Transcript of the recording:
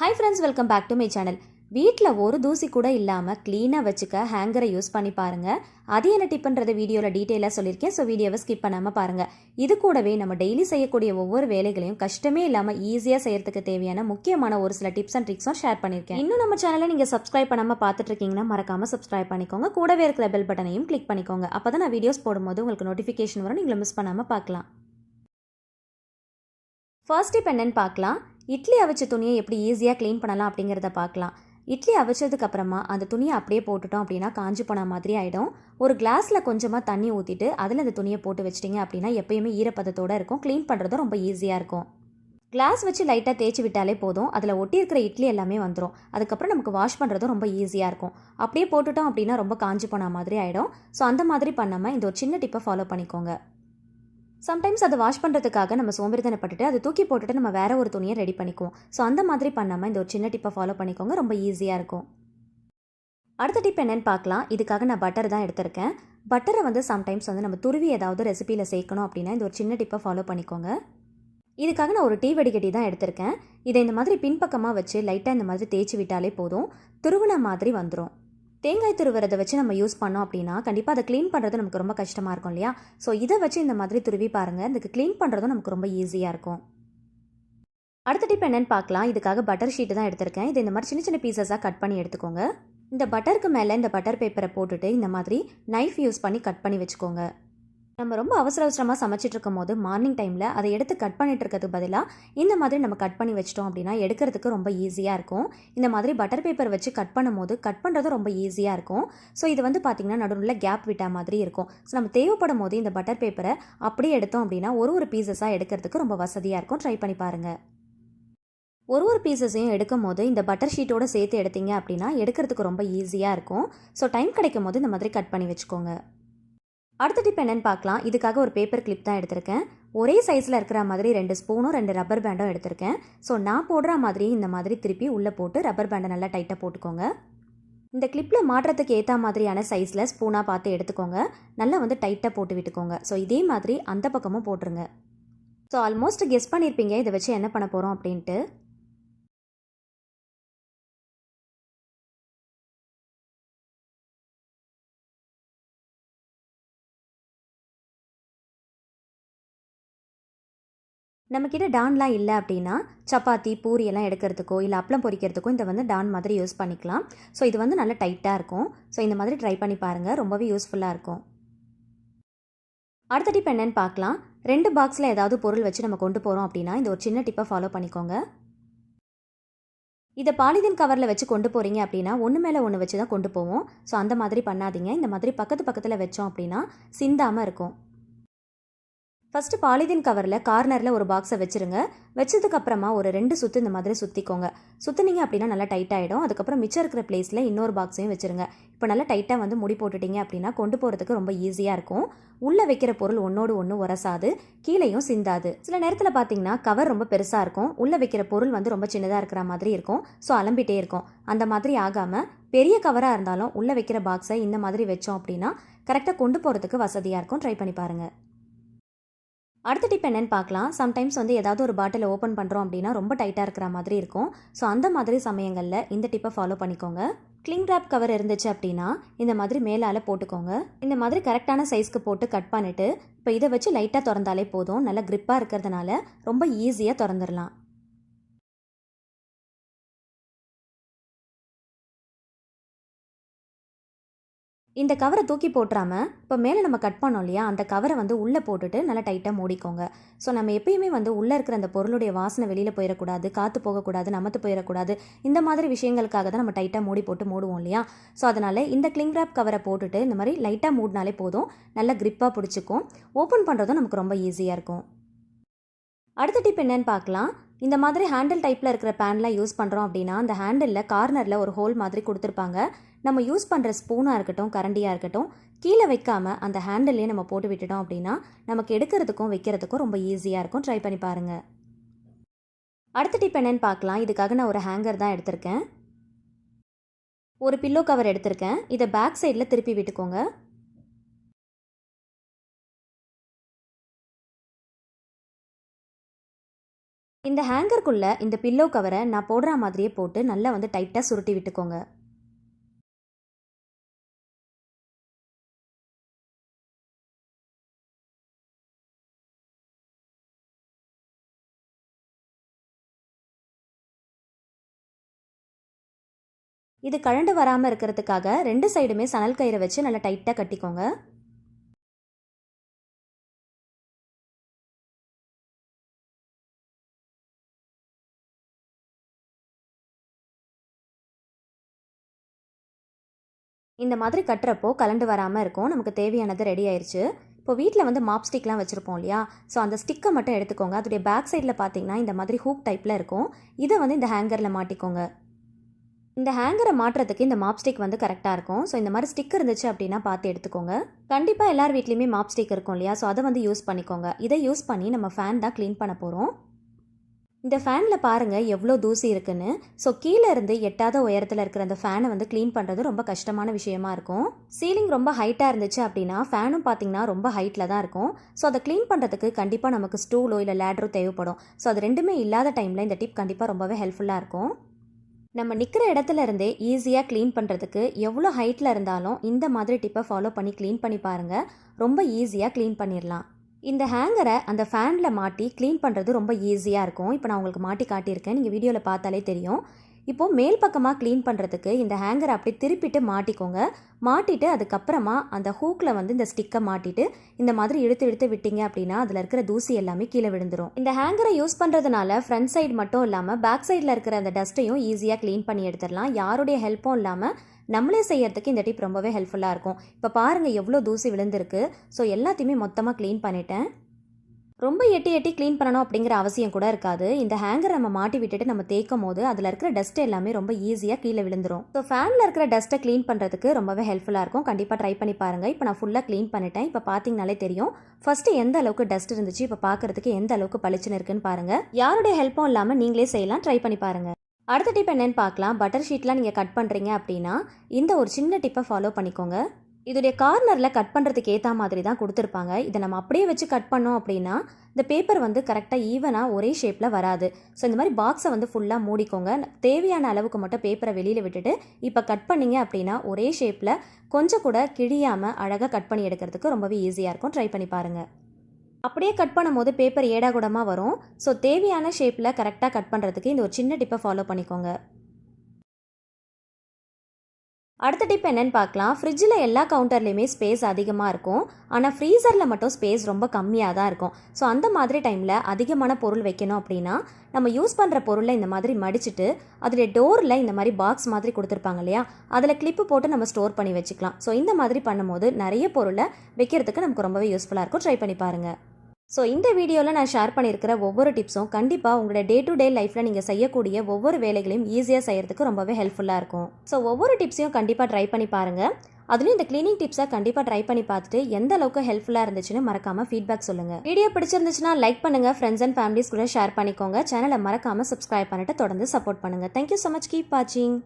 Hi friends, welcome back to my channel. வீட்டில் ஒரு தூசி கூட இல்லாமல் க்ளீனாக வச்சுக்க ஹேங்கரை யூஸ் பண்ணி பாருங்கள். அது என்ன டிப்புன்றதை வீடியோவில் டீட்டெயிலாக சொல்லியிருக்கேன். ஸோ வீடியோவை ஸ்கிப் பண்ணாமல் பாருங்கள். இது கூடவே நம்ம டெய்லி செய்யக்கூடிய ஒவ்வொரு வேலைகளையும் கஷ்டமே இல்லாமல் ஈஸியாக செய்யறதுக்கு தேவையான முக்கியமான ஒரு சில டிப்ஸ் அண்ட் ட்ரிக்ஸும் ஷேர் பண்ணியிருக்கேன். இன்னும் நம்ம சேனலை நீங்கள் சப்ஸ்கிரைப் பண்ணாமல் பார்த்துட்டு இருக்கீங்கன்னா மறக்காமல் சப்ஸ்கிரைப் பண்ணிக்கோங்க. கூடவே இருக்கிற பெல் பட்டனையும் கிளிக் பண்ணிக்கோங்க. அப்போ தான் நான் வீடியோஸ் போடும்போது உங்களுக்கு நோட்டிஃபிகேஷன் வரும், நீங்களும் மிஸ் பண்ணாமல் பார்க்கலாம். ஃபர்ஸ்ட் டிப் என்னன்னு பார்க்கலாம். இட்லி அவிச்ச துணியை எப்படி ஈஸியாக க்ளீன் பண்ணலாம் அப்படிங்கிறத பார்க்கலாம். இட்லி அவிச்சதுக்கப்புறமா அந்த துணியை அப்படியே போட்டுட்டோம் அப்படின்னா காஞ்சி போன மாதிரி ஆகிடும். ஒரு கிளாஸில் கொஞ்சமாக தண்ணி ஊற்றிட்டு அதில் அந்த துணியை போட்டு வச்சிட்டிங்க அப்படின்னா எப்பயுமே ஈரப்பதத்தோடு இருக்கும். க்ளீன் பண்ணுறதும் ரொம்ப ஈஸியாக இருக்கும். கிளாஸ் வச்சு லைட்டாக தேய்ச்சி விட்டாலே போதும், அதில் ஒட்டி இருக்கிற இட்லி எல்லாமே வந்துடும். அதுக்கப்புறம் நமக்கு வாஷ் பண்ணுறதும் ரொம்ப ஈஸியாக இருக்கும். அப்படியே போட்டுட்டோம் அப்படின்னா ரொம்ப காஞ்சி போன மாதிரி ஆகிடும். ஸோ அந்த மாதிரி பண்ணாமல் இந்த ஒரு சின்ன டிப்பை ஃபாலோ பண்ணிக்கோங்க. சம்டைம்ஸ் அதை வாஷ் பண்ணுறதுக்காக நம்ம சோம்பேறித்தனப்பட்டுட்டு அதை தூக்கி போட்டுட்டு நம்ம வேறு ஒரு துணியை ரெடி பண்ணிக்குவோம். ஸோ அந்த மாதிரி பண்ணாமல் இந்த ஒரு சின்ன டிப்பை ஃபாலோ பண்ணிக்கோங்க, ரொம்ப ஈஸியாக இருக்கும். அடுத்த டிப் என்னென்னு பார்க்கலாம். இதுக்காக நான் பட்டர் தான் எடுத்திருக்கேன். பட்டரை வந்து சம்டைம்ஸ் வந்து நம்ம துருவி ஏதாவது ரெசிபியில் சேர்க்கணும் அப்படின்னா இந்த ஒரு சின்ன டிப்பை ஃபாலோ பண்ணிக்கோங்க. இதுக்காக நான் ஒரு டீ வடிகட்டி தான் எடுத்திருக்கேன். இதை இந்த மாதிரி பின்பக்கமாக வச்சு லைட்டாக இந்த மாதிரி தேய்ச்சி விட்டாலே போதும், துருவின மாதிரி வந்துடும். தேங்காய் துருவுறதை வச்சு நம்ம யூஸ் பண்ணோம் அப்படின்னா கண்டிப்பாக அதை க்ளீன் பண்ணுறது நமக்கு ரொம்ப கஷ்டமாக இருக்கும் இல்லையா? ஸோ இதை வச்சு இந்த மாதிரி துருவி பாருங்கள், இதுக்கு க்ளீன் பண்ணுறதும் நமக்கு ரொம்ப ஈஸியாக இருக்கும். அடுத்த டிப் என்னென்னு பார்க்கலாம். இதுக்காக பட்டர் ஷீட்டு தான் எடுத்திருக்கேன். இது இந்த மாதிரி சின்ன சின்ன பீசஸாக கட் பண்ணி எடுத்துக்கோங்க. இந்த பட்டருக்கு மேலே இந்த பட்டர் பேப்பரை போட்டுட்டு இந்த மாதிரி நைஃப் யூஸ் பண்ணி கட் பண்ணி வச்சுக்கோங்க. நம்ம ரொம்ப அவசரமாக சமைச்சிட்டு இருக்கும் போது மார்னிங் டைமில் அதை எடுத்து கட் பண்ணிட்டு இருக்கிறதுக்கு பதிலாக இந்த மாதிரி நம்ம கட் பண்ணி வச்சிட்டோம் அப்படின்னா எடுக்கிறதுக்கு ரொம்ப ஈஸியாக இருக்கும். இந்த மாதிரி பட்டர் பேப்பர் வச்சு கட் பண்ணும்போது கட் பண்ணுறது ரொம்ப ஈஸியாக இருக்கும். ஸோ இது வந்து பார்த்திங்கன்னா நடுவில் கேப் விட்டா மாதிரி இருக்கும். ஸோ நம்ம தேவைப்படும் போது இந்த பட்டர் பேப்பரை அப்படியே எடுத்தோம் அப்படின்னா ஒரு பீசஸாக எடுக்கிறதுக்கு ரொம்ப வசதியாக இருக்கும். ட்ரை பண்ணி பாருங்கள். ஒரு பீசஸையும் எடுக்கும் போது இந்த பட்டர் ஷீட்டோடு சேர்த்து எடுத்தீங்க அப்படின்னா எடுக்கிறதுக்கு ரொம்ப ஈஸியாக இருக்கும். ஸோ டைம் கிடைக்கும் போது இந்த மாதிரி கட் பண்ணி வச்சுக்கோங்க. அடுத்த டிப் என்னென்னு பார்க்கலாம். இதுக்காக ஒரு பேப்பர் கிளிப் தான் எடுத்திருக்கேன். ஒரே சைஸில் இருக்கிற மாதிரி 2 ஸ்பூனும் 2 ரப்பர் பேண்டும் எடுத்திருக்கேன். ஸோ நான் போடுற மாதிரி இந்த மாதிரி திருப்பி உள்ளே போட்டு ரப்பர் பேண்டை நல்லா டைட்டாக போட்டுக்கோங்க. இந்த கிளிப்பில் மாட்டுறதுக்கு ஏற்ற மாதிரியான சைஸில் ஸ்பூனாக பார்த்து எடுத்துக்கோங்க. நல்லா வந்து டைட்டாக போட்டு விட்டுக்கோங்க. ஸோ இதே மாதிரி அந்த பக்கமும் போட்டுருங்க. ஸோ ஆல்மோஸ்ட் கெஸ் பண்ணியிருப்பீங்க இதை வச்சு என்ன பண்ண போகிறோம் அப்படின்ட்டு. நம்மக்கிட்ட டான்லாம் இல்லை அப்படின்னா சப்பாத்தி பூரி எல்லாம் எடுக்கிறதுக்கோ இல்லை அப்பளம் பொரிக்கிறதுக்கோ இந்த வந்து டான் மாதிரி யூஸ் பண்ணிக்கலாம். ஸோ இது வந்து நல்லா டைட்டாக இருக்கும். ஸோ இந்த மாதிரி ட்ரை பண்ணி பாருங்கள், ரொம்பவே யூஸ்ஃபுல்லாக இருக்கும். அடுத்த டிப் என்னென்னு பார்க்கலாம். 2 பாக்ஸில் ஏதாவது பொருள் வச்சு நம்ம கொண்டு போகிறோம் அப்படின்னா இந்த ஒரு சின்ன டிப்பை ஃபாலோ பண்ணிக்கோங்க. இதை பாலிதீன் கவரில் வச்சு கொண்டு போகிறீங்க அப்படின்னா ஒன்று மேலே ஒன்று வச்சு தான் கொண்டு போவோம். ஸோ அந்த மாதிரி பண்ணாதீங்க. இந்த மாதிரி பக்கத்தில் வச்சோம் அப்படின்னா சிந்தாமல் இருக்கும். ஃபஸ்ட்டு பாலிதீன் கவரில் கார்னரில் ஒரு பாக்ஸை வச்சுருங்க. வச்சதுக்கப்புறமா ஒரு 2 சுற்று இந்த மாதிரி சுற்றிக்கோங்க. சுற்றுனீங்க அப்படின்னா நல்லா டைட் ஆகிடும். அதுக்கப்புறம் மிச்சம் இருக்கிற பிளேஸில் இன்னொரு பாக்ஸையும் வச்சுருங்க. இப்போ நல்லா டைட்டாக வந்து முடி போட்டுட்டிங்க அப்படின்னா கொண்டு போகிறதுக்கு ரொம்ப ஈஸியாக இருக்கும். உள்ளே வைக்கிற பொருள் ஒன்றோடு ஒன்று உரசாது, கீழேயும் சிந்தாது. சில நேரத்தில் பார்த்தீங்கன்னா கவர் ரொம்ப பெருசாக இருக்கும், உள்ளே வைக்கிற பொருள் வந்து ரொம்ப சின்னதாக இருக்கிற மாதிரி இருக்கும். ஸோ அலம்பிட்டே இருக்கும். அந்த மாதிரி ஆகாமல் பெரிய கவராக இருந்தாலும் உள்ளே வைக்கிற பாக்ஸை இந்த மாதிரி வச்சோம் அப்படின்னா கரெக்டாக கொண்டு போகிறதுக்கு வசதியாக இருக்கும். ட்ரை பண்ணி பாருங்கள். அடுத்த டிப் என்னென்னு பார்க்கலாம். சம்டைம்ஸ் வந்து ஏதாவது ஒரு பாட்டில் ஓப்பன் பண்ணுறோம் அப்படின்னா ரொம்ப டைட்டாக இருக்கிற மாதிரி இருக்கும். ஸோ அந்த மாதிரி சமயங்களில் இந்த டிப்பை ஃபாலோ பண்ணிக்கோங்க. கிளிங் ராப் கவர் இருந்துச்சு அப்படின்னா இந்த மாதிரி மேலால் போட்டுக்கோங்க. இந்த மாதிரி கரெக்டான சைஸ்க்கு போட்டு கட் பண்ணிவிட்டு இப்போ இதை வச்சு லைட்டாக திறந்தாலே போதும். நல்லா க்ரிப்பாக இருக்கிறதுனால ரொம்ப ஈஸியாக திறந்துடலாம். இந்த கவரை தூக்கி போட்டுறாமல் இப்போ மேலே நம்ம கட் பண்ணோம் இல்லையா, அந்த கவரை வந்து உள்ளே போட்டுட்டு நல்லா டைட்டாக மூடிக்கோங்க. ஸோ நம்ம எப்பயுமே வந்து உள்ளே இருக்கிற அந்த பொருளுடைய வாசனை வெளியில் போயிடக்கூடாது, காற்று போகக்கூடாது, நமத்து போயிடக்கூடாது. இந்த மாதிரி விஷயங்களுக்காக தான் நம்ம டைட்டாக மூடி போட்டு மூடுவோம் இல்லையா. ஸோ அதனால் இந்த கிளிங் ராப் கவரை போட்டுட்டு இந்த மாதிரி லைட்டாக மூடினாலே போதும், நல்லா க்ரிப்பாக பிடிச்சிக்கும். ஓப்பன் பண்ணுறதும் நமக்கு ரொம்ப ஈஸியாக இருக்கும். அடுத்த டிப் என்னென்னு பார்க்கலாம். இந்த மாதிரி ஹேண்டில் டைப்பில் இருக்கிற பேன்லாம் யூஸ் பண்ணுறோம் அப்படின்னா அந்த ஹேண்டிலில் கார்னரில் ஒரு ஹோல் மாதிரி கொடுத்துருப்பாங்க. நம்ம யூஸ் பண்ணுற ஸ்பூனாக இருக்கட்டும், கரண்டியாக இருக்கட்டும், கீழே வைக்காமல் அந்த ஹேண்டில்லே நம்ம போட்டு விட்டுட்டோம் அப்படின்னா நமக்கு எடுக்கிறதுக்கும் வைக்கிறதுக்கும் ரொம்ப ஈஸியாக இருக்கும். ட்ரை பண்ணி பாருங்கள். அடுத்த டிப் என்னென்னு பார்க்கலாம். இதுக்காக நான் ஒரு ஹேங்கர் தான் எடுத்திருக்கேன். ஒரு பில்லோ கவர் எடுத்திருக்கேன். இதை பேக் சைடில் திருப்பி விட்டுக்கோங்க. இந்த ஹேங்கருக்குள்ளே இந்த பில்லோ கவரை நான் போடுற மாதிரியே போட்டு நல்லா வந்து டைட்டாக சுருட்டி விட்டுக்கோங்க. இது கழண்டு வராமல் இருக்கிறதுக்காக 2 சைடுமே சணல் கயிறை வச்சு நல்லா டைட்டாக கட்டிக்கோங்க. இந்த மாதிரி கட்டுறப்போ கலண்டு வராமல் இருக்கும். நமக்கு தேவையானது ரெடி ஆயிடுச்சு. இப்போ வீட்டில் வந்து மாப் ஸ்டிக்லாம் வச்சுருப்போம் இல்லையா, ஸோ அந்த ஸ்டிக்கை மட்டும் எடுத்துக்கோங்க. அதோடைய பேக் சைடில் பார்த்தீங்கன்னா இந்த மாதிரி ஹூக் டைப்பில் இருக்கும். இதை வந்து இந்த ஹேங்கரில் மாட்டிக்கோங்க. இந்த ஹேங்கரை மாட்டுறதுக்கு இந்த மாப் ஸ்டிக் வந்து கரெக்டாக இருக்கும். ஸோ இந்த மாதிரி ஸ்டிக் இருந்துச்சு அப்படின்னா பார்த்து எடுத்துக்கோங்க. கண்டிப்பாக எல்லார் வீட்லேயுமே மாப் ஸ்டிக் இருக்கும் இல்லையா, ஸோ அதை வந்து யூஸ் பண்ணிக்கோங்க. இதை யூஸ் பண்ணி நம்ம ஃபேன் தான் க்ளீன் பண்ண போகிறோம். இந்த ஃபேனில் பாருங்கள் எவ்வளோ தூசி இருக்குன்னு. ஸோ கீழே இருந்து எட்டாத உயரத்தில் இருக்கிற அந்த ஃபேனை வந்து க்ளீன் பண்ணுறது ரொம்ப கஷ்டமான விஷயமா இருக்கும். சீலிங் ரொம்ப ஹைட்டாக இருந்துச்சு அப்படின்னா ஃபேனும் பார்த்தீங்கன்னா ரொம்ப ஹைட்டில் தான் இருக்கும். ஸோ அதை க்ளீன் பண்ணுறதுக்கு கண்டிப்பாக நமக்கு ஸ்டூலோ இல்லை லேடரோ தேவைப்படும். ஸோ அது ரெண்டுமே இல்லாத டைமில் இந்த டிப் கண்டிப்பாக ரொம்பவே ஹெல்ப்ஃபுல்லாக இருக்கும். நம்ம நிற்கிற இடத்துல இருந்தே ஈஸியாக க்ளீன் பண்ணுறதுக்கு எவ்வளோ ஹைட்டில் இருந்தாலும் இந்த மாதிரி டிப்பை ஃபாலோ பண்ணி க்ளீன் பண்ணி பாருங்கள். ரொம்ப ஈஸியாக க்ளீன் பண்ணிடலாம். இந்த ஹேங்கரை அந்த ஃபேனில் மாட்டி க்ளீன் பண்ணுறது ரொம்ப ஈஸியாக இருக்கும். இப்போ நான் உங்களுக்கு மாட்டி காட்டியிருக்கேன், நீங்கள் வீடியோவில் பார்த்தாலே தெரியும். இப்போது மேல் பக்கமாக க்ளீன் பண்ணுறதுக்கு இந்த ஹேங்கரை அப்படியே திருப்பிட்டு மாட்டிக்கோங்க. மாட்டிட்டு அதுக்கப்புறமா அந்த ஹூக்கில் வந்து இந்த ஸ்டிக்கை மாட்டிட்டு இந்த மாதிரி இழுத்து இழுத்து விட்டீங்க அப்படின்னா அதில் இருக்கிற தூசி எல்லாமே கீழே விழுந்துடும். இந்த ஹேங்கரை யூஸ் பண்ணுறதுனால ஃப்ரண்ட் சைடு மட்டும் இல்லாமல் பேக் சைடில் இருக்கிற அந்த டஸ்ட்டையும் ஈஸியாக க்ளீன் பண்ணி எடுத்துடலாம். யாருடைய ஹெல்ப்பும் இல்லாமல் நம்மளே செய்யறதுக்கு இந்த டிப் ரொம்பவே ஹெல்ப்ஃபுல்லாக இருக்கும். இப்போ பாருங்கள் எவ்வளோ தூசி விழுந்திருக்கு. ஸோ எல்லாத்தையுமே மொத்தமாக க்ளீன் பண்ணிட்டேன். ரொம்ப எட்டி எட்டி க்ளீன் பண்ணணும் அப்படிங்கிற அவசியம் கூட இருக்காது. இந்த ஹேங்கரை நம்ம மாட்டி விட்டுட்டு நம்ம தேய்க்கும் போது அதில் இருக்கிற டஸ்ட் எல்லாமே ரொம்ப ஈஸியாக கீழே விழுந்துடும். ஸோ ஃபேனில் இருக்கிற டஸ்ட்டை க்ளீன் பண்ணுறதுக்கு ரொம்பவே ஹெல்ப்ஃபுல்லாக இருக்கும். கண்டிப்பாக ட்ரை பண்ணி பாருங்கள். இப்போ நான் ஃபுல்லாக க்ளீன் பண்ணிட்டேன். இப்போ பார்த்தீங்கனாலே தெரியும் ஃபஸ்ட்டு எந்த அளவுக்கு டஸ்ட் இருந்துச்சு, இப்போ பார்க்குறதுக்கு எந்த அளவுக்கு பளிச்சுன்னு இருக்குன்னு பாருங்கள். யாருடைய ஹெல்ப்பும் இல்லாமல் நீங்களே செய்யலாம். ட்ரை பண்ணி பாருங்கள். அடுத்த டிப் என்னென்னு பார்க்கலாம். பட்டர் ஷீட்லாம் நீங்கள் கட் பண்ணுறீங்க அப்படின்னா இந்த ஒரு சின்ன டிப்பை ஃபாலோ பண்ணிக்கோங்க. இதோடைய கார்னரில் கட் பண்ணுறதுக்கு ஏற்ற மாதிரி தான் கொடுத்துருப்பாங்க. இதை நம்ம அப்படியே வச்சு கட் பண்ணோம் அப்படின்னா இந்த பேப்பர் வந்து கரெக்டாக ஈவனாக ஒரே ஷேப்பில் வராது. ஸோ இந்த மாதிரி பாக்ஸை வந்து ஃபுல்லாக மூடிக்கோங்க. தேவையான அளவுக்கு மட்டும் பேப்பரை வெளியில் விட்டுட்டு இப்போ கட் பண்ணிங்க அப்படின்னா ஒரே ஷேப்பில் கொஞ்சம் கூட கிழியாமல் அழகாக கட் பண்ணி எடுக்கிறதுக்கு ரொம்பவே ஈஸியாக இருக்கும். ட்ரை பண்ணி பாருங்கள். அப்படியே கட் பண்ணும்போது பேப்பர் ஏடாகூடமாக வரும். ஸோ தேவையான ஷேப்பில் கரெக்டாக கட் பண்ணுறதுக்கு இந்த ஒரு சின்ன டிப்பை ஃபாலோ பண்ணிக்கோங்க. அடுத்த டிப் என்னென்னு பார்க்கலாம். ஃப்ரிட்ஜில் எல்லா கவுண்டர்லேயுமே ஸ்பேஸ் அதிகமாக இருக்கும். ஆனால் ஃப்ரீசரில் மட்டும் ஸ்பேஸ் ரொம்ப கம்மியாக தான் இருக்கும். ஸோ அந்த மாதிரி டைமில் அதிகமான பொருள் வைக்கணும் அப்படின்னா நம்ம யூஸ் பண்ணுற பொருளை இந்த மாதிரி மடிச்சுட்டு அதில் டோரில் இந்த மாதிரி பாக்ஸ் மாதிரி கொடுத்துருப்பாங்க இல்லையா, அதில் கிளிப்பு போட்டு நம்ம ஸ்டோர் பண்ணி வச்சுக்கலாம். ஸோ இந்த மாதிரி பண்ணும்போது நிறைய பொருளை வைக்கிறதுக்கு நமக்கு ரொம்பவே யூஸ்ஃபுல்லாக இருக்கும். ட்ரை பண்ணி பாருங்கள். ஸோ இந்த வீடியோவில் நான் ஷேர் பண்ணியிருக்கிற ஒவ்வொரு டிப்ஸும் கண்டிப்பாக உங்களோட டே டு டே லைஃப்பில் நீங்கள் செய்யக்கூடிய ஒவ்வொரு வேலைகளையும் ஈஸியாக செய்கிறதுக்கு ரொம்பவே ஹெல்ப்ஃபுல்லாக இருக்கும். ஸோ ஒவ்வொரு டிப்ஸையும் கண்டிப்பாக ட்ரை பண்ணி பாருங்கள். அதுலேயும் இந்த க்ளீனிங் டிப்ஸை கண்டிப்பாக ட்ரை பண்ணி பார்த்துட்டு எந்த அளவுக்கு ஹெல்ப்ஃபுல்லாக இருந்துச்சுன்னு மறக்காமல் ஃபீட்பேக் சொல்லுங்கள். வீடியோ பிடிச்சிருந்துச்சுன்னா லைக் பண்ணுங்கள், ஃப்ரெண்ட்ஸ் அண்ட் ஃபேமிலிஸ் கூட ஷேர் பண்ணிக்கோங்க. சேனலை மறக்காமல் சப்ஸ்கிரைப் பண்ணிட்டு தொடர்ந்து சப்போர்ட் பண்ணுங்கள். Thank you so much. கீப் வாட்சிங்.